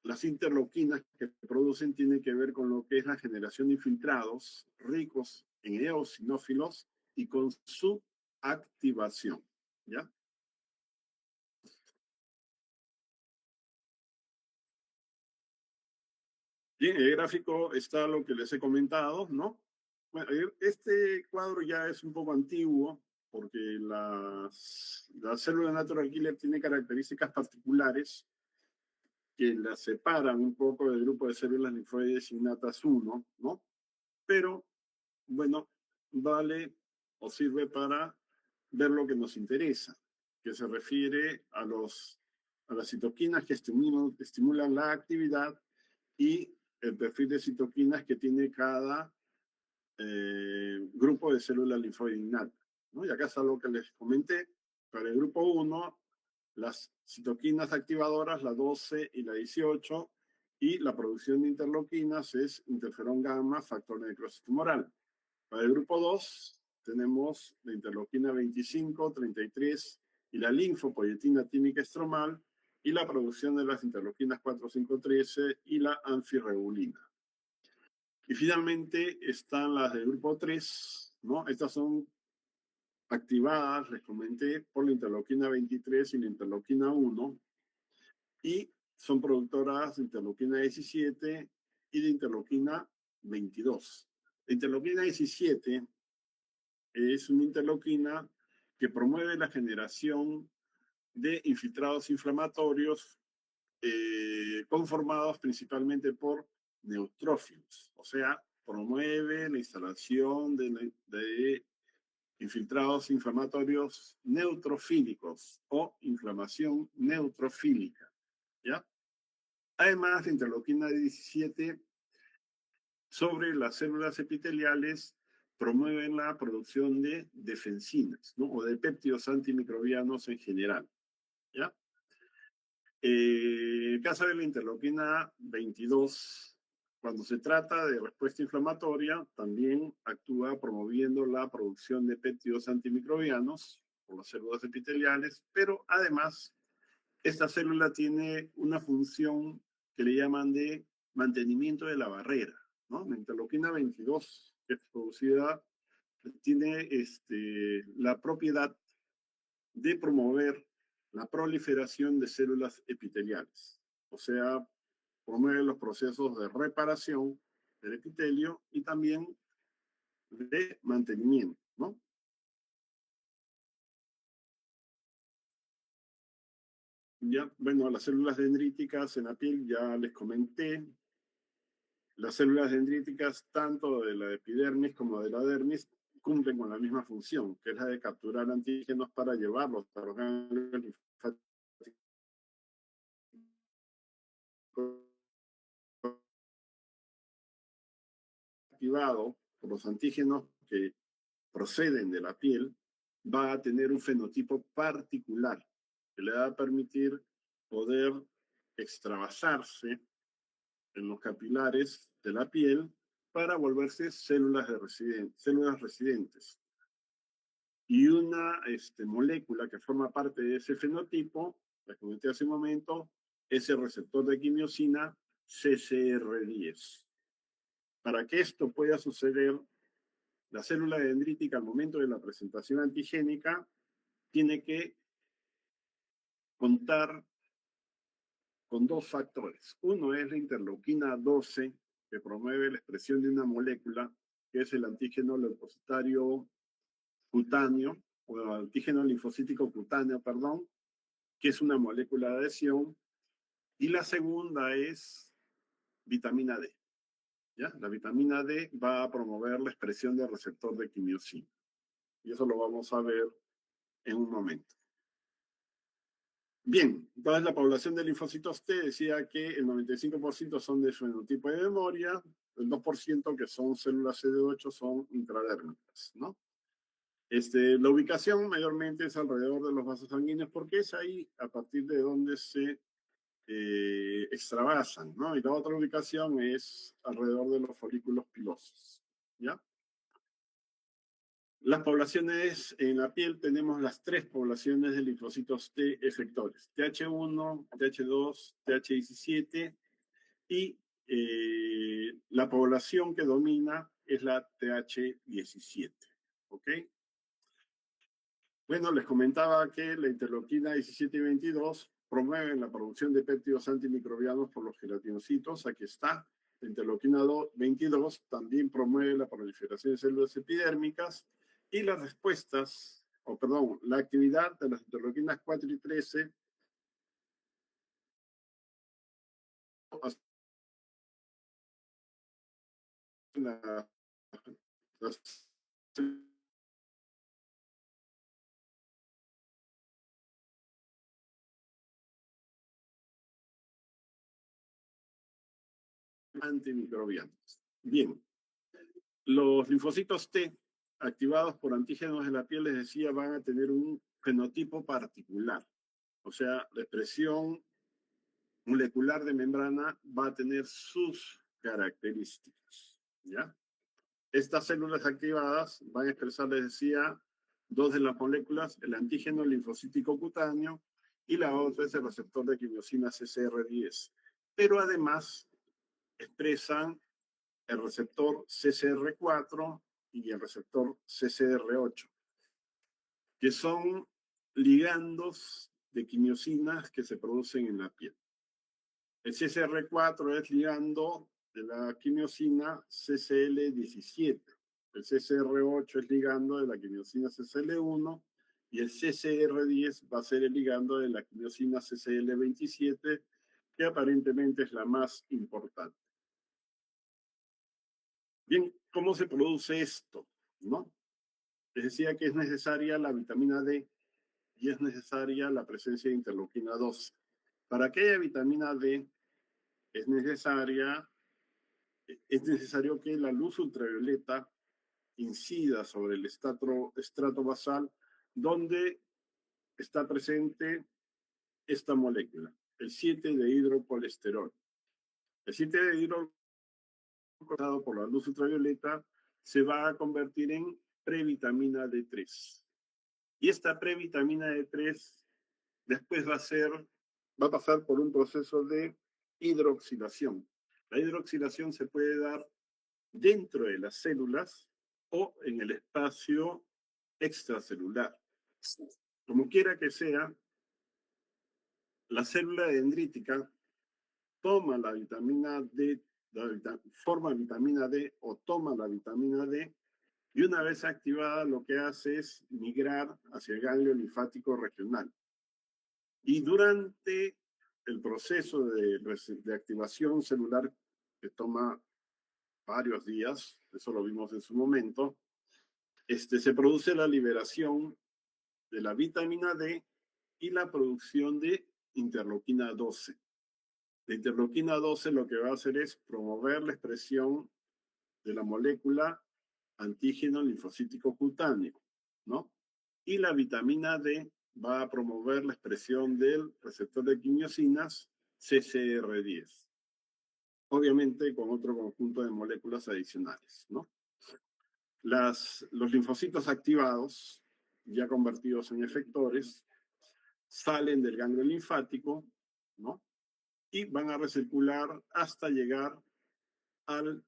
las interleuquinas que producen tienen que ver con lo que es la generación de infiltrados ricos en eosinófilos y con su activación. ¿Ya? Bien, en el gráfico está lo que les he comentado, ¿no? Bueno, este cuadro ya es un poco antiguo porque la célula natural killer tiene características particulares que las separan un poco del grupo de células linfoides innatas 1, ¿no? Pero, bueno, vale o sirve para ver lo que nos interesa, que se refiere a las citoquinas que estimulan la actividad y el perfil de citoquinas que tiene cada grupo de células linfoides innatas, ¿no? Y acá está lo que les comenté. Para el grupo 1, las citoquinas activadoras, la 12 y la 18, y la producción de interleuquinas es interferón gamma, factor de necrosis tumoral. Para el grupo 2 tenemos la interleuquina 25, 33 y la linfopoyetina tímica estromal y la producción de las interleuquinas 4, 5, 13 y la anfirregulina. Y finalmente están las del grupo 3, ¿no? Estas son activadas, les comenté, por la interleuquina 23 y la interleuquina 1, y son productoras de interleuquina 17 y de interleuquina 22. La interleuquina 17 es una interleuquina que promueve la generación de infiltrados inflamatorios conformados principalmente por neutrófilos, o sea, promueve la instalación de infiltrados inflamatorios neutrofílicos o inflamación neutrofílica, ¿ya? Además, la interleuquina 17 sobre las células epiteliales promueven la producción de defensinas, ¿no? O de péptidos antimicrobianos en general, ¿ya? En el caso de la interleuquina 22, cuando se trata de respuesta inflamatoria, también actúa promoviendo la producción de péptidos antimicrobianos por las células epiteliales, pero además esta célula tiene una función que le llaman de mantenimiento de la barrera, ¿no? La interleuquina 22, que es producida, tiene la propiedad de promover la proliferación de células epiteliales, o sea, promueve los procesos de reparación del epitelio y también de mantenimiento, ¿no? Ya, bueno, las células dendríticas en la piel ya les comenté. Las células dendríticas, tanto de la epidermis como de la dermis, cumplen con la misma función, que es la de capturar antígenos para llevarlos a los ganglios linfáticos activado por los antígenos que proceden de la piel, va a tener un fenotipo particular que le va a permitir poder extravasarse en los capilares de la piel para volverse células residentes. Y una molécula que forma parte de ese fenotipo, la que comenté hace un momento, es el receptor de quimiosina CCR10. Para que esto pueda suceder, la célula dendrítica al momento de la presentación antigénica tiene que contar con dos factores. Uno es la interleuquina 12, que promueve la expresión de una molécula, que es el antígeno leucocitario cutáneo, o el antígeno linfocítico cutáneo, perdón, que es una molécula de adhesión. Y la segunda es vitamina D. ¿Ya? La vitamina D va a promover la expresión del receptor de quimiosina. Y eso lo vamos a ver en un momento. Bien, entonces la población de linfocitos T decía que el 95% son de fenotipo de memoria, el 2% que son células CD8 son intradérmicas, ¿no? La ubicación mayormente es alrededor de los vasos sanguíneos porque es ahí a partir de donde se extravasan, ¿no? Y la otra ubicación es alrededor de los folículos pilosos, ¿ya? Las poblaciones en la piel tenemos las tres poblaciones de linfocitos T efectores, TH1, TH2, TH17 y la población que domina es la TH17, ¿ok? Bueno, les comentaba que la interleuquina 17 y 22 promueven la producción de péptidos antimicrobianos por los queratinocitos. Aquí está. La interleuquina 22 también promueve la proliferación de células epidérmicas y las respuestas, la actividad de las interleuquinas 4 y 13 la, las antimicrobianos. Bien, los linfocitos T activados por antígenos de la piel, les decía, van a tener un fenotipo particular. O sea, la expresión molecular de membrana va a tener sus características, ¿ya? Estas células activadas van a expresar, les decía, dos de las moléculas, el antígeno linfocítico cutáneo y la otra es el receptor de quimiosina CCR10. Pero además expresan el receptor CCR4 y el receptor CCR8, que son ligandos de quimiosinas que se producen en la piel. El CCR4 es ligando de la quimiosina CCL17. El CCR8 es ligando de la quimiosina CCL1 y el CCR10 va a ser el ligando de la quimiosina CCL27, que aparentemente es la más importante. Bien, ¿cómo se produce esto? ¿No? Les decía que es necesaria la vitamina D y es necesaria la presencia de interleuquina 12. Para que haya vitamina D es necesario que la luz ultravioleta incida sobre el estrato basal donde está presente esta molécula, el 7-dehidrocolesterol. El 7-dehidrocolesterol por la luz ultravioleta se va a convertir en previtamina D3. Y esta previtamina D3 después va a pasar por un proceso de hidroxilación. La hidroxilación se puede dar dentro de las células o en el espacio extracelular. Como quiera que sea, la célula dendrítica toma la vitamina D, forma vitamina D o toma la vitamina D y una vez activada lo que hace es migrar hacia el ganglio linfático regional. Y durante el proceso de activación celular que toma varios días, eso lo vimos en su momento, se produce la liberación de la vitamina D y la producción de interleuquina 12. La interleuquina 12 lo que va a hacer es promover la expresión de la molécula antígeno linfocítico cutáneo, ¿no? Y la vitamina D va a promover la expresión del receptor de quimiosinas CCR10. obviamente con otro conjunto de moléculas adicionales, ¿no? Los linfocitos activados, ya convertidos en efectores, salen del ganglio linfático, ¿no? Y van a recircular hasta llegar al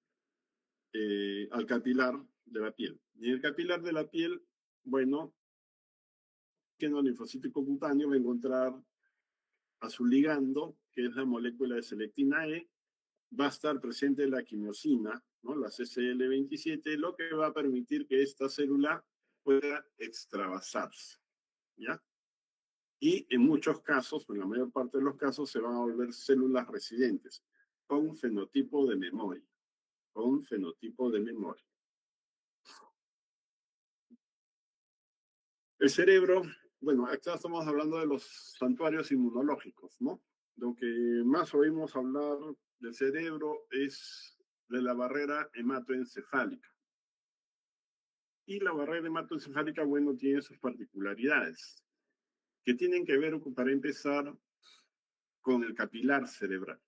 capilar de la piel. Y en el capilar de la piel, bueno, que en el linfocítico cutáneo va a encontrar a su ligando, que es la molécula de selectina E, va a estar presente la quimiosina, ¿no? La CCL27, lo que va a permitir que esta célula pueda extravasarse, ¿ya? Y en muchos casos, en la mayor parte de los casos, se van a volver células residentes con fenotipo de memoria, con fenotipo de memoria. El cerebro, bueno, acá estamos hablando de los santuarios inmunológicos, ¿no? Lo que más oímos hablar del cerebro es de la barrera hematoencefálica. Y la barrera hematoencefálica, bueno, tiene sus particularidades, que tienen que ver, para empezar, con el capilar cerebral.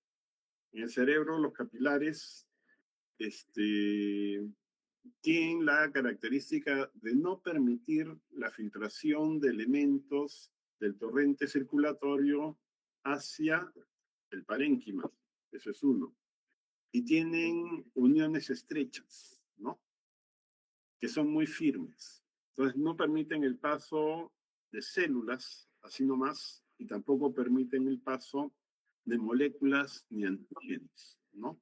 En el cerebro, los capilares tienen la característica de no permitir la filtración de elementos del torrente circulatorio hacia el parénquima. Eso es uno. Y tienen uniones estrechas, ¿no? Que son muy firmes. Entonces no permiten el paso de células, así nomás, y tampoco permiten el paso de moléculas ni antígenos, ¿no?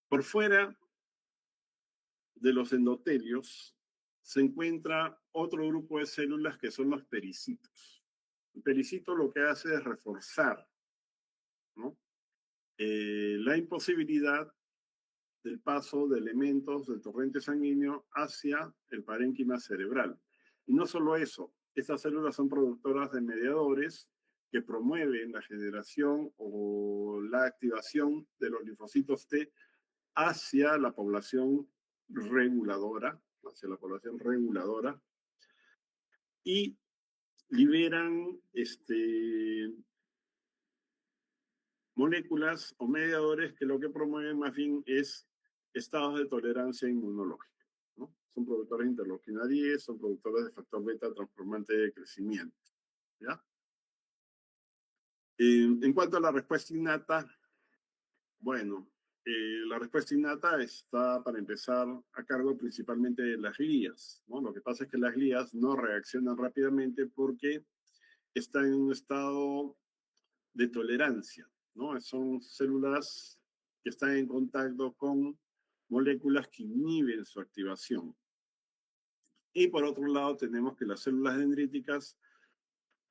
Por fuera de los endotelios se encuentra otro grupo de células que son los pericitos. El pericito lo que hace es reforzar, ¿no? La imposibilidad del paso de elementos del torrente sanguíneo hacia el parénquima cerebral. Y no solo eso, estas células son productoras de mediadores que promueven la generación o la activación de los linfocitos T hacia la población reguladora, y liberan moléculas o mediadores que lo que promueven más bien es estados de tolerancia inmunológica, ¿no? Son productores de interleuquina 10, son productores de factor beta transformante de crecimiento, ¿ya? En cuanto a la respuesta innata, bueno, la respuesta innata está, para empezar, a cargo principalmente de las glías, ¿no? Lo que pasa es que las glías no reaccionan rápidamente porque están en un estado de tolerancia, ¿no? Son células que están en contacto con moléculas que inhiben su activación. Y por otro lado tenemos que las células dendríticas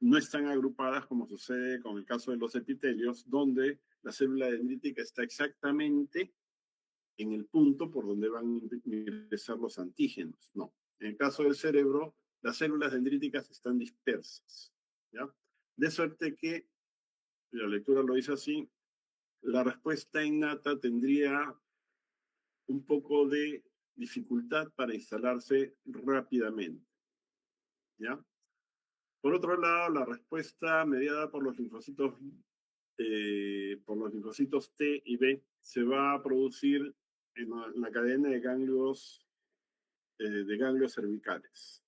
no están agrupadas como sucede con el caso de los epitelios, donde la célula dendrítica está exactamente en el punto por donde van a ingresar los antígenos. No. En el caso del cerebro, las células dendríticas están dispersas, ¿ya? De suerte que, la lectura lo dice así, la respuesta innata tendría un poco de dificultad para instalarse rápidamente, ¿ya? Por otro lado, la respuesta mediada por los linfocitos T y B se va a producir en la cadena de ganglios cervicales.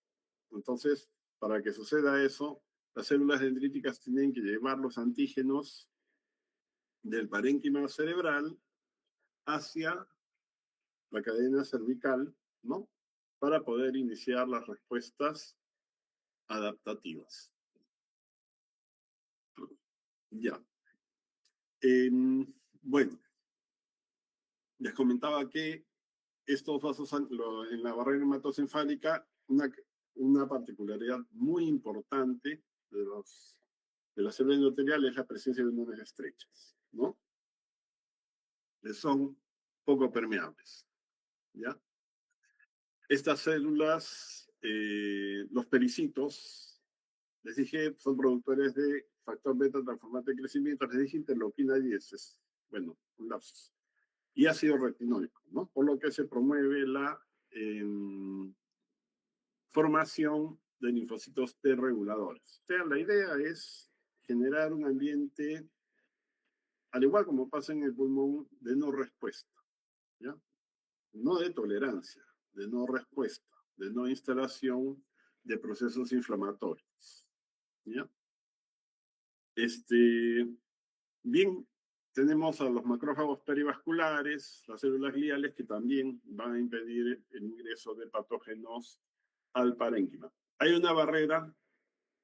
Entonces, para que suceda eso, las células dendríticas tienen que llevar los antígenos del parénquima cerebral hacia la cadena cervical, ¿no? Para poder iniciar las respuestas adaptativas. Ya. Bueno, les comentaba que estos vasos en la barrera hematoencefálica, una particularidad muy importante de las células endoteliales es la presencia de uniones estrechas, ¿no? Que son poco permeables, ¿ya? Estas células, los pericitos, les dije, son productores de factor beta transformante de crecimiento, les dije interleuquina 10, es, bueno, un lapsus. Y ácido retinóico, ¿no? Por lo que se promueve la formación de linfocitos T reguladores. O sea, la idea es generar un ambiente, al igual como pasa en el pulmón, de no respuesta, ¿ya? No de tolerancia, de no respuesta, de no instalación de procesos inflamatorios, ¿ya? Bien, tenemos a los macrófagos perivasculares, las células gliales, que también van a impedir el ingreso de patógenos al parénquima. Hay una barrera,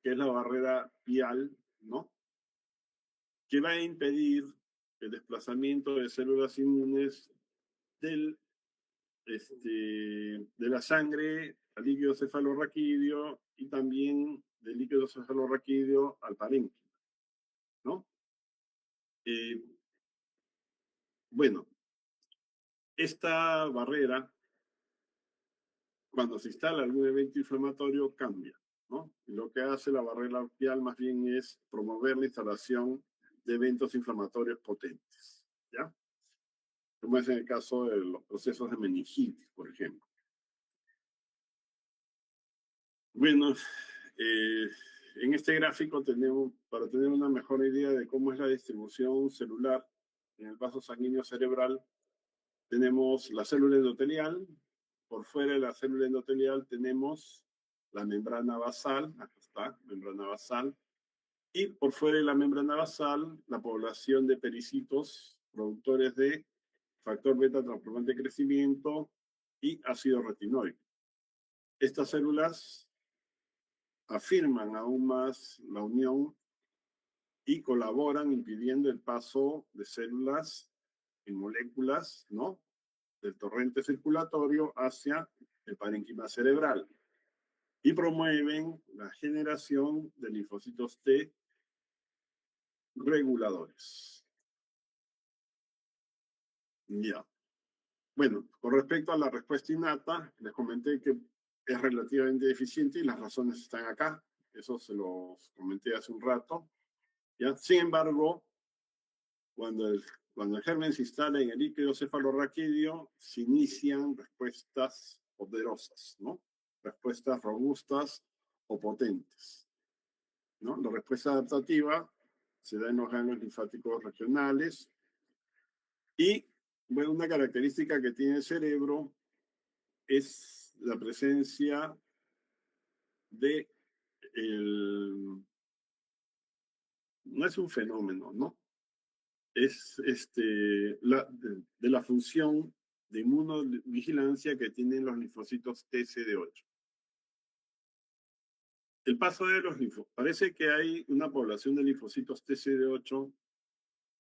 que es la barrera vial, ¿no? Que va a impedir el desplazamiento de células inmunes del, de la sangre al líquido cefalorraquídeo y también del líquido cefalorraquídeo al parénquima, ¿no? Eh, bueno, esta barrera, cuando se instala algún evento inflamatorio, cambia, ¿no? Y lo que hace la barrera vial más bien es promover la instalación de eventos inflamatorios potentes, ¿ya? Como es en el caso de los procesos de meningitis, por ejemplo. Bueno, en este gráfico tenemos, para tener una mejor idea de cómo es la distribución celular en el vaso sanguíneo cerebral, tenemos la célula endotelial. Por fuera de la célula endotelial tenemos la membrana basal, acá está, membrana basal, y por fuera de la membrana basal, la población de pericitos productores de factor beta transformante de crecimiento y ácido retinoico. Estas células afirman aún más la unión y colaboran impidiendo el paso de células en moléculas, ¿no?, del torrente circulatorio hacia el parénquima cerebral y promueven la generación de linfocitos T reguladores. Ya. Bueno, con respecto a la respuesta innata, les comenté que es relativamente deficiente y las razones están acá. Eso se los comenté hace un rato. ¿Ya? Sin embargo, cuando el germen se instala en el líquido cefalorraquídeo, se inician respuestas poderosas, ¿no? Respuestas robustas o potentes, ¿no? La respuesta adaptativa se da en los ganglios linfáticos regionales y, bueno, una característica que tiene el cerebro es la presencia de no es un fenómeno, ¿no? Es de la función de inmunovigilancia que tienen los linfocitos TCD8. El paso de los linfocitos. Parece que hay una población de linfocitos TCD8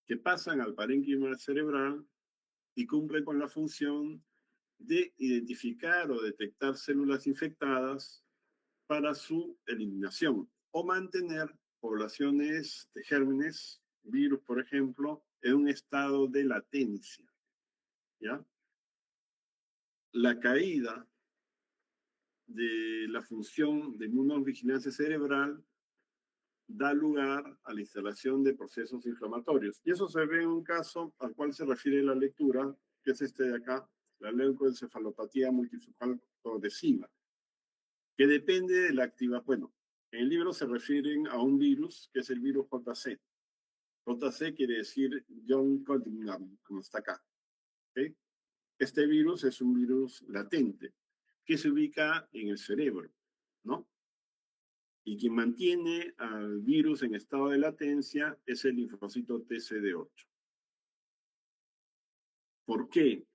que pasan al parénquima cerebral y cumplen con la función de identificar o detectar células infectadas para su eliminación o mantener poblaciones de gérmenes, virus, por ejemplo, en un estado de latencia, ¿ya? La caída de la función de inmunovigilancia cerebral da lugar a la instalación de procesos inflamatorios. Y eso se ve en un caso al cual se refiere la lectura, que es este de acá, la leucoencefalopatía multifocal progresiva, que depende de la activación. Bueno, en el libro se refieren a un virus, que es el virus JC. JC quiere decir John Cottingham, como está acá. ¿Okay? Este virus es un virus latente, que se ubica en el cerebro, ¿no? Y quien mantiene al virus en estado de latencia es el linfocito TCD8. ¿Por qué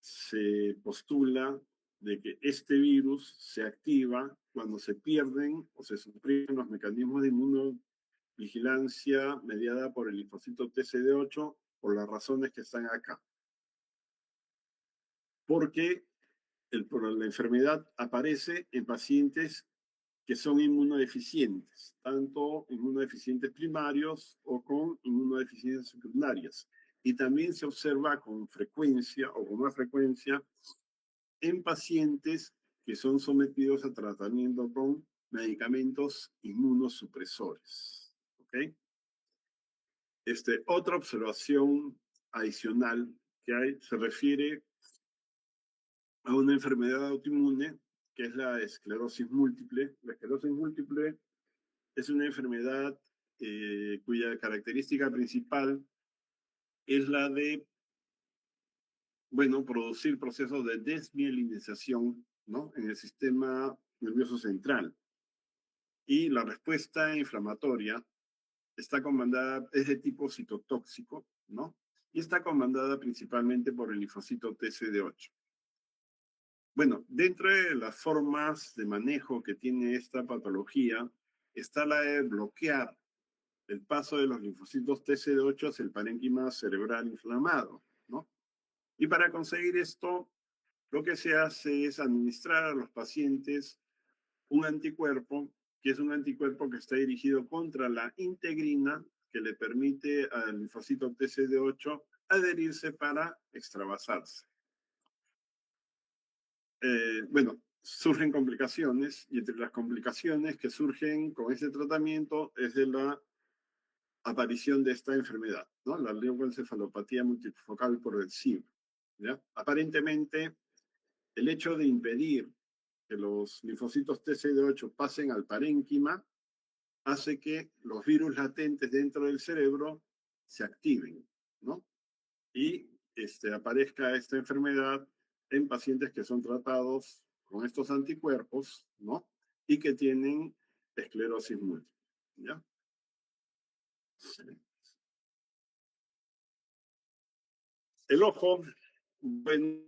se postula de que este virus se activa cuando se pierden o se suprimen los mecanismos de inmunovigilancia mediada por el linfocito TCD8 por las razones que están acá? Porque la enfermedad aparece en pacientes que son inmunodeficientes, tanto inmunodeficientes primarios o con inmunodeficiencias secundarias. Y también se observa con frecuencia o con más frecuencia en pacientes que son sometidos a tratamiento con medicamentos inmunosupresores. ¿Ok? Otra observación adicional que hay se refiere a una enfermedad autoinmune que es la esclerosis múltiple. La esclerosis múltiple es una enfermedad cuya característica principal es la de, bueno, producir procesos de desmielinización, ¿no? En el sistema nervioso central. Y la respuesta inflamatoria está comandada, es de tipo citotóxico, ¿no? Y está comandada principalmente por el linfocito TCD8. Bueno, dentro de las formas de manejo que tiene esta patología está la de bloquear el paso de los linfocitos TCD8 hacia el parénquima cerebral inflamado, ¿no? Y para conseguir esto, lo que se hace es administrar a los pacientes un anticuerpo, que es un anticuerpo que está dirigido contra la integrina, que le permite al linfocito TCD8 adherirse para extravasarse. Bueno, surgen complicaciones, y entre las complicaciones que surgen con este tratamiento es de la aparición de esta enfermedad, ¿no? La leucoencefalopatía multifocal progresiva, ¿ya? Aparentemente, el hecho de impedir que los linfocitos TCD8 pasen al parénquima hace que los virus latentes dentro del cerebro se activen, ¿no? Y aparezca esta enfermedad en pacientes que son tratados con estos anticuerpos, ¿no? Y que tienen esclerosis múltiple, ¿ya? El ojo, bueno,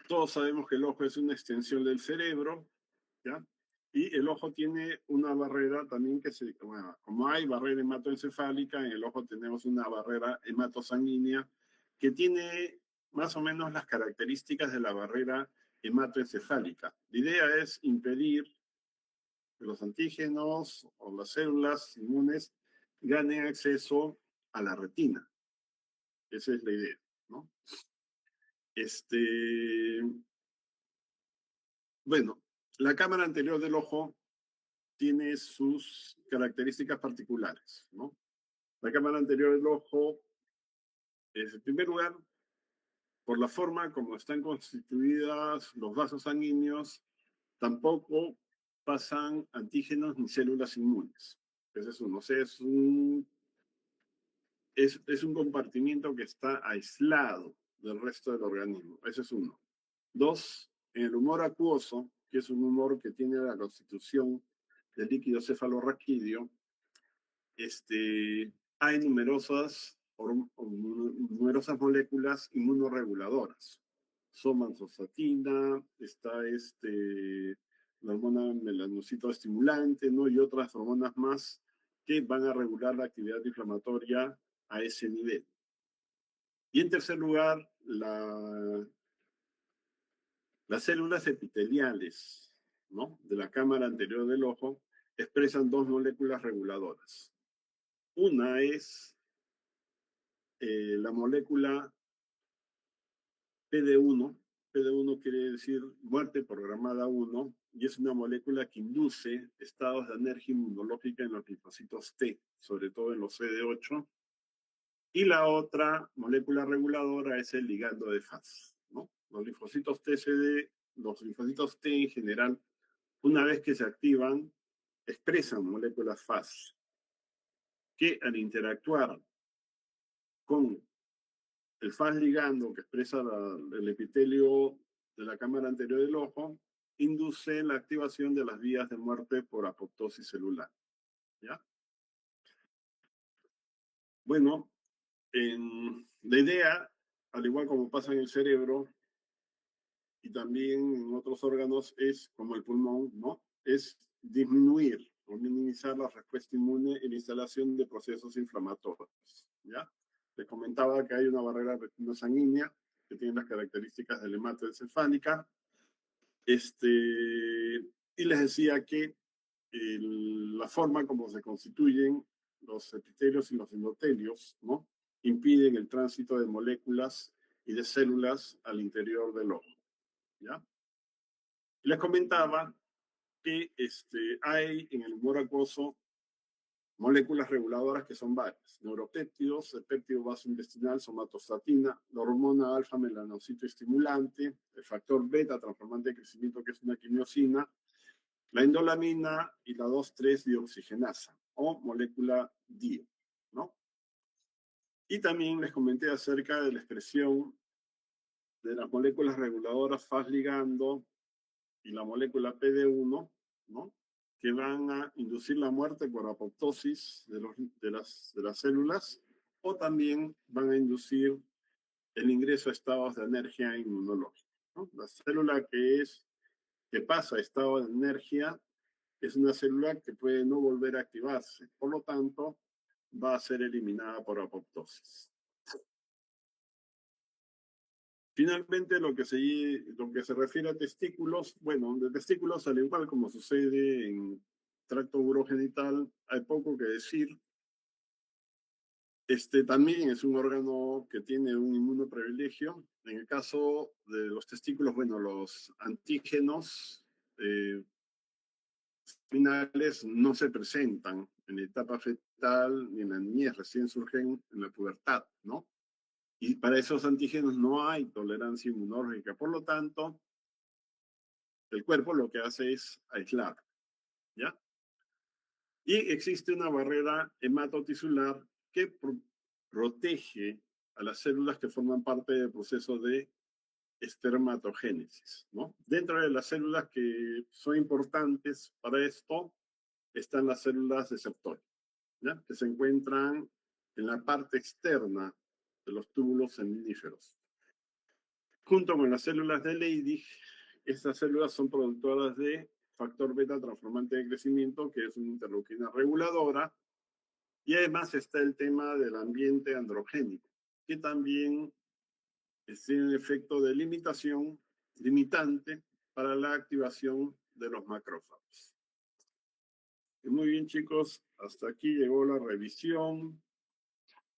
todos sabemos que el ojo es una extensión del cerebro, ¿ya? Y el ojo tiene una barrera también que se, bueno, como hay barrera hematoencefálica, en el ojo tenemos una barrera hematosanguínea que tiene más o menos las características de la barrera hematoencefálica. La idea es impedir que los antígenos o las células inmunes ganen acceso a la retina. Esa es la idea, ¿no? Bueno, la cámara anterior del ojo tiene sus características particulares, ¿no? La cámara anterior del ojo es, en primer lugar, por la forma como están constituidas los vasos sanguíneos, tampoco pasan antígenos ni células inmunes. Ese es uno. O sea, es un compartimiento que está aislado del resto del organismo. Ese es uno. Dos, en el humor acuoso, que es un humor que tiene la constitución del líquido cefalorraquídeo, hay numerosas moléculas inmunorreguladoras. Somatosstatina, está la hormona melanocito estimulante, ¿no? Y otras hormonas más que van a regular la actividad inflamatoria a ese nivel. Y en tercer lugar, las células epiteliales, ¿no? De la cámara anterior del ojo expresan dos moléculas reguladoras. Una es la molécula PD1. PD1 quiere decir muerte programada 1, y es una molécula que induce estados de alergia inmunológica en los linfocitos T, sobre todo en los CD8. Y la otra molécula reguladora es el ligando de Fas, ¿no? Los linfocitos TCD, los linfocitos T en general, una vez que se activan, expresan moléculas Fas que al interactuar con el Fas ligando que expresa el epitelio de la cámara anterior del ojo, induce la activación de las vías de muerte por apoptosis celular, ¿ya? Bueno, la idea, al igual como pasa en el cerebro y también en otros órganos, es como el pulmón, ¿no? Es disminuir o minimizar la respuesta inmune en la instalación de procesos inflamatorios, ¿ya? Les comentaba que hay una barrera retinosanguínea que tiene las características de la hematoencefálica, y les decía que la forma como se constituyen los epitelios y los endotelios, ¿no? Impiden el tránsito de moléculas y de células al interior del ojo, ¿ya? Y les comentaba que hay en el humor acuoso moléculas reguladoras que son varias: neuropéptidos, el péptido vasointestinal, somatostatina, la hormona alfa melanocito estimulante, el factor beta transformante de crecimiento, que es una quimiosina, la endolamina y la 2,3 dioxigenasa. o molécula DIO, ¿no? Y también les comenté acerca de la expresión de las moléculas reguladoras Fas ligando y la molécula PD1, ¿no? Que van a inducir la muerte por apoptosis de las células, o también van a inducir el ingreso a estados de energía inmunológica, ¿no? La célula que pasa a estado de energía es una célula que puede no volver a activarse, por lo tanto, va a ser eliminada por apoptosis. Finalmente, lo que se refiere a testículos, bueno, de testículos, al igual como sucede en tracto urogenital, hay poco que decir. También es un órgano que tiene un inmunoprivilegio. En el caso de los testículos, bueno, los antígenos finales no se presentan en la etapa fetal ni en la niñez, recién surgen en la pubertad, ¿no? Y para esos antígenos no hay tolerancia inmunológica. Por lo tanto, el cuerpo lo que hace es aislar, ¿ya? Y existe una barrera hematotisular que protege a las células que forman parte del proceso de espermatogénesis, ¿no? Dentro de las células que son importantes para esto están las células receptores, ¿ya? Que se encuentran en la parte externa de los túbulos seminíferos. Junto con las células de Leydig, estas células son productoras de factor beta transformante de crecimiento, que es una interleuquina reguladora, y además está el tema del ambiente androgénico, que también tiene un efecto de limitante para la activación de los macrófagos. Y muy bien, chicos, hasta aquí llegó la revisión.